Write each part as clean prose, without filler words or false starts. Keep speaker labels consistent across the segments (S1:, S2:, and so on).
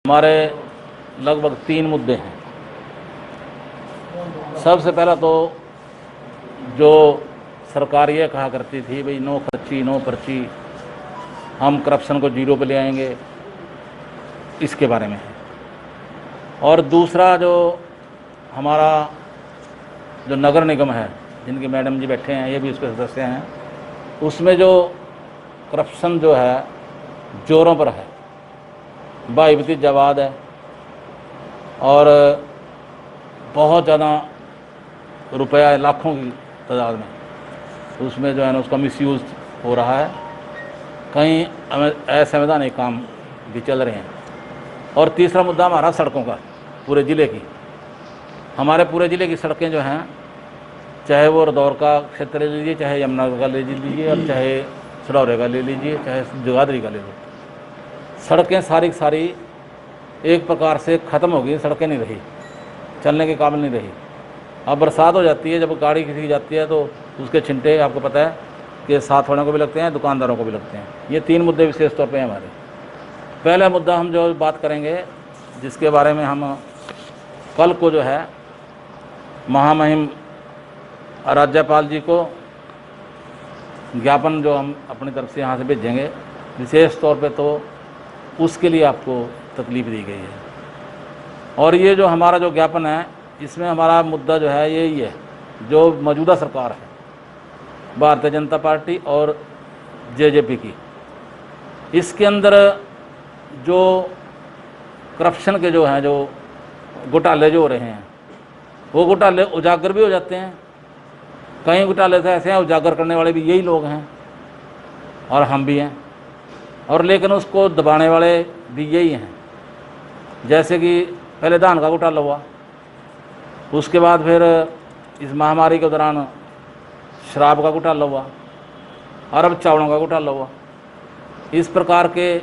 S1: हमारे लगभग 3 मुद्दे हैं। सबसे पहला तो जो सरकार ये कहा करती थी भाई नो खर्ची नो पर्ची, हम करप्शन को जीरो पे ले आएंगे, इसके बारे में है। और दूसरा जो हमारा जो नगर निगम है, जिनके मैडम जी बैठे हैं, ये भी उसके सदस्य हैं, उसमें जो करप्शन जो है जोरों पर है, बाइबती जवाद है और बहुत ज़्यादा रुपया लाखों की तादाद में उसमें जो है ना उसका मिसयूज़ हो रहा है। कहीं असंवैधानिक काम भी चल रहे हैं। और तीसरा मुद्दा हमारा सड़कों का, पूरे ज़िले की, हमारे पूरे ज़िले की सड़कें जो हैं, चाहे वो रदौर का क्षेत्र ले लीजिए, चाहे यमुनानगर का ले लीजिए, और चाहे सडौरे का ले लीजिए, चाहे जगाधरी का ले लीजिए, सड़कें सारी सारी एक प्रकार से ख़त्म हो गई। सड़कें नहीं रही, चलने के काबिल नहीं रही। अब बरसात हो जाती है, जब गाड़ी किसी की जाती है तो उसके छिंटे आपको पता है कि साथ वालों को भी लगते हैं, दुकानदारों को भी लगते हैं। ये 3 मुद्दे विशेष तौर पे हैं हमारे। पहला मुद्दा हम जो बात करेंगे, जिसके बारे में हम कल को जो है महामहिम राज्यपाल जी को ज्ञापन जो हम अपनी तरफ से यहाँ से भेजेंगे विशेष तौर पे, तो उसके लिए आपको तकलीफ़ दी गई है। और ये जो हमारा जो ज्ञापन है, इसमें हमारा मुद्दा जो है यही है, जो मौजूदा सरकार है भारतीय जनता पार्टी और जेजेपी की, इसके अंदर जो करप्शन के जो हैं, जो घोटाले जो हो रहे हैं, वो घोटाले उजागर भी हो जाते हैं। कई घोटाले तो ऐसे हैं उजागर करने वाले भी यही लोग हैं और हम भी हैं, और लेकिन उसको दबाने वाले भी यही हैं। जैसे कि पहले धान का घोटाला हुआ, उसके बाद फिर इस महामारी के दौरान शराब का घोटाला हुआ, और अब चावलों का घोटाला हुआ। इस प्रकार के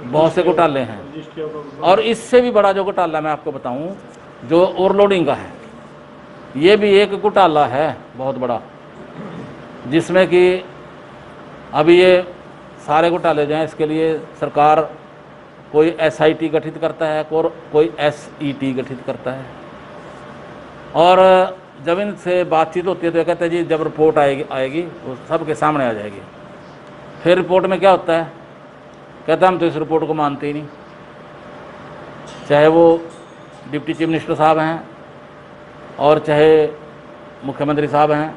S1: बहुत से घोटाले हैं। और इससे भी बड़ा जो घोटाला मैं आपको बताऊं, जो ओवरलोडिंग का है, ये भी एक घोटाला है बहुत बड़ा, जिसमें कि अभी ये सारे घोटाले जो हैं, इसके लिए सरकार कोई SIT गठित करता है, कोई SET गठित करता है। और जब इनसे बातचीत होती है तो ये कहते हैं जी जब रिपोर्ट आएगी वो सबके सामने आ जाएगी। फिर रिपोर्ट में क्या होता है, कहता हम तो इस रिपोर्ट को मानते ही नहीं, चाहे वो डिप्टी चीफ मिनिस्टर साहब हैं और चाहे मुख्यमंत्री साहब हैं,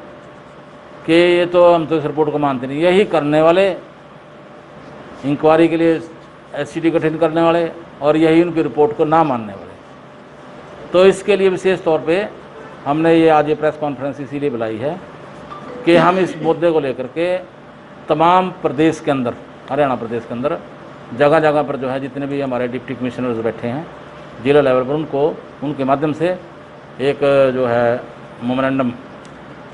S1: कि ये तो हम तो इस रिपोर्ट को मानते नहीं। यही करने वाले, इंक्वायरी के लिए SCT गठन करने वाले, और यही उनकी रिपोर्ट को ना मानने वाले। तो इसके लिए विशेष तौर पे हमने ये आज ये प्रेस कॉन्फ्रेंस इसीलिए बुलाई है कि हम इस मुद्दे को लेकर के तमाम प्रदेश के अंदर, हरियाणा प्रदेश के अंदर जगह जगह पर जो है जितने भी हमारे डिप्टी कमिश्नर्स बैठे हैं जिला लेवल पर, उनको उनके माध्यम से एक जो है मेमोरेंडम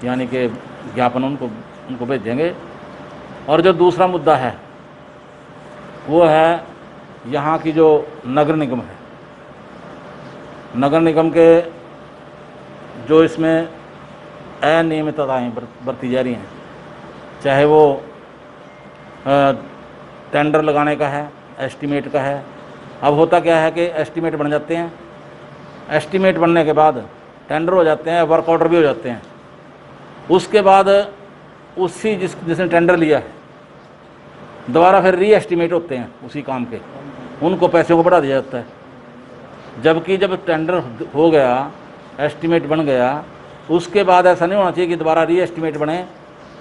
S1: यानी कि ज्ञापन उनको भेजेंगे। और जो दूसरा मुद्दा है वो है यहाँ की जो नगर निगम है, नगर निगम के जो इसमें अनियमितताएँ बरती जा रही हैं, चाहे वो टेंडर लगाने का है, एस्टीमेट का है। अब होता क्या है कि एस्टीमेट बन जाते हैं, एस्टीमेट बनने के बाद टेंडर हो जाते हैं, वर्क ऑर्डर भी हो जाते हैं। उसके बाद उसी जिसने टेंडर लिया है दोबारा फिर री एस्टीमेट होते हैं उसी काम के, उनको पैसों को बढ़ा दिया जाता है। जबकि जब टेंडर हो गया, एस्टीमेट बन गया, उसके बाद ऐसा नहीं होना चाहिए कि दोबारा री एस्टीमेट बने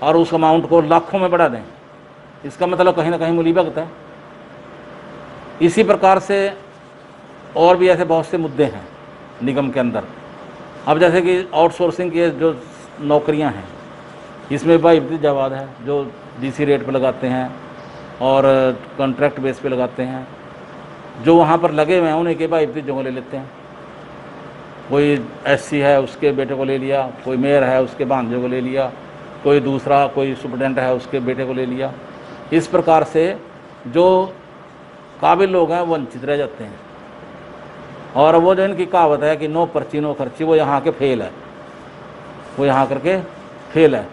S1: और उस अमाउंट को लाखों में बढ़ा दें। इसका मतलब कहीं ना कहीं मुसीबत है। इसी प्रकार से और भी ऐसे बहुत से मुद्दे हैं निगम के अंदर। अब जैसे कि आउटसोर्सिंग की जो नौकरियां हैं, इसमें बाइबती जवाद है, जो DC रेट पर लगाते हैं और कॉन्ट्रैक्ट बेस पे लगाते हैं। जो वहाँ पर लगे हुए हैं उन्हीं के बाइबती जगह ले लेते हैं। कोई SC है उसके बेटे को ले लिया, कोई मेयर है उसके भांजे को ले लिया, कोई दूसरा कोई सुप्रिटेंडेंट है उसके बेटे को ले लिया। इस प्रकार से जो काबिल लोग हैं वो वंचित रह जाते हैं। और वो जो इनकी कहावत है कि नो पर्ची नो खर्ची, वो यहाँ के फेल है, वो यहाँ करके फेल है।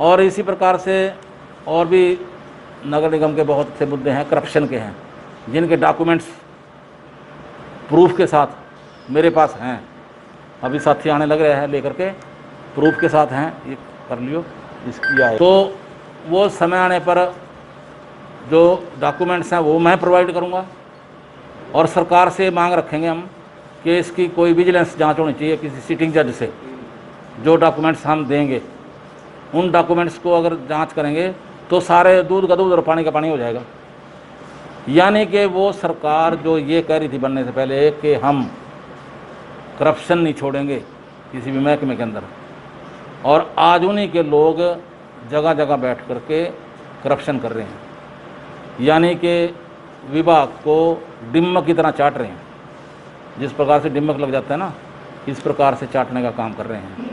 S1: और इसी प्रकार से और भी नगर निगम के बहुत से मुद्दे हैं, करप्शन के हैं, जिनके डॉक्यूमेंट्स प्रूफ के साथ मेरे पास हैं, अभी साथी आने लग रहे हैं लेकर के, प्रूफ के साथ हैं, ये कर लियो इसकी आए। तो वो समय आने पर जो डॉक्यूमेंट्स हैं वो मैं प्रोवाइड करूँगा, और सरकार से मांग रखेंगे हम कि इसकी कोई विजिलेंस जांच होनी चाहिए किसी सिटिंग जज से। जो डॉक्यूमेंट्स हम देंगे उन डॉक्यूमेंट्स को अगर जांच करेंगे तो सारे दूध का दूध और पानी का पानी हो जाएगा। यानी कि वो सरकार जो ये कह रही थी बनने से पहले कि हम करप्शन नहीं छोड़ेंगे किसी भी महकमे के अंदर, और आज उन्हीं के लोग जगह जगह बैठ करके करप्शन कर रहे हैं। यानी कि विभाग को डिम्मक की तरह चाट रहे हैं, जिस प्रकार से डिम्मक लग जाता है ना, इस प्रकार से चाटने का काम कर रहे हैं।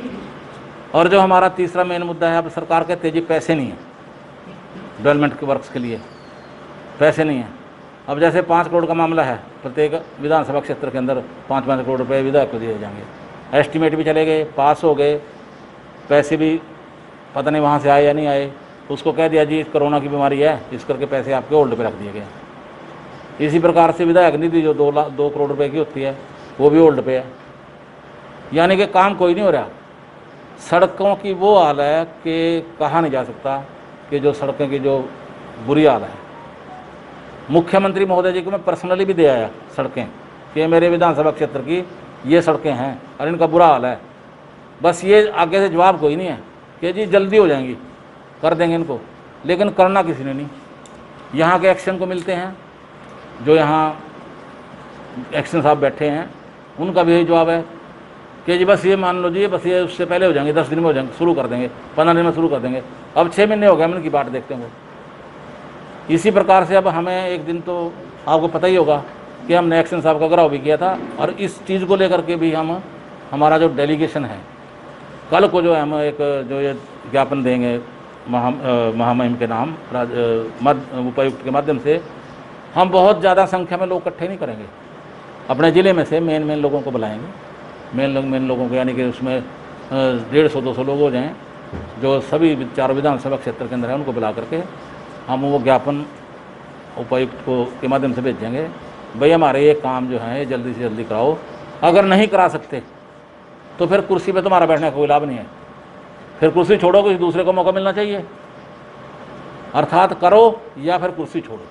S1: और जो हमारा तीसरा मेन मुद्दा है, अब सरकार कहते जी पैसे नहीं है डेवलपमेंट के वर्क्स के लिए, पैसे नहीं है। अब जैसे 5 करोड़ का मामला है, प्रत्येक विधानसभा क्षेत्र के अंदर 5-5 करोड़ रुपए विधायक को दिए जाएंगे, एस्टीमेट भी चले गए, पास हो गए, पैसे भी पता नहीं वहाँ से आए या नहीं आए, उसको कह दिया जी कोरोना की बीमारी है, इस करके पैसे आपके होल्ड पे रख दिए गए। इसी प्रकार से विधायक निधि जो 2 करोड़ रुपए की होती है वो भी होल्ड पे है। यानी कि काम कोई नहीं हो रहा। सड़कों की वो हाल है कि कहा नहीं जा सकता कि जो सड़कों की जो बुरी हाल है। मुख्यमंत्री महोदय जी को मैं पर्सनली भी दे आया सड़कें कि मेरे विधानसभा क्षेत्र की ये सड़कें हैं और इनका बुरा हाल है। बस ये आगे से जवाब कोई नहीं है कि जी जल्दी हो जाएंगी, कर देंगे इनको, लेकिन करना किसी ने नहीं। यहाँ के एक्शन को मिलते हैं, जो यहाँ एक्शन साहब बैठे हैं उनका भी यही जवाब है कि जी बस ये मान लो जी, बस ये उससे पहले हो जाएंगे, 10 दिन में हो जाएंगे, शुरू कर देंगे, 15 दिन में शुरू कर देंगे। अब 6 महीने हो गए, हम इनकी बात देखते हैं। वो इसी प्रकार से अब हमें एक दिन तो आपको पता ही होगा कि हमने एक्शन साहब का घराव भी किया था, और इस चीज़ को लेकर के भी हम हमारा जो डेलीगेशन है कल को जो है हम एक जो ये ज्ञापन देंगे महामहिम के नाम उपायुक्त के माध्यम से, हम बहुत ज़्यादा संख्या में लोग इकट्ठे नहीं करेंगे, अपने ज़िले में से मेन लोगों को बुलाएंगे, मेन लोगों को, यानी कि उसमें 150-200 लोग हो जाएँ जो सभी 4 विधानसभा क्षेत्र के अंदर है, उनको बुला करके हम वो ज्ञापन उपायुक्त को के माध्यम से भेजेंगे, भाई हमारे ये काम जो है जल्दी से जल्दी कराओ। अगर नहीं करा सकते तो फिर कुर्सी पे तुम्हारा बैठने का कोई लाभ नहीं है, फिर कुर्सी छोड़ो, किसी दूसरे को मौका मिलना चाहिए। अर्थात करो या फिर कुर्सी छोड़ो।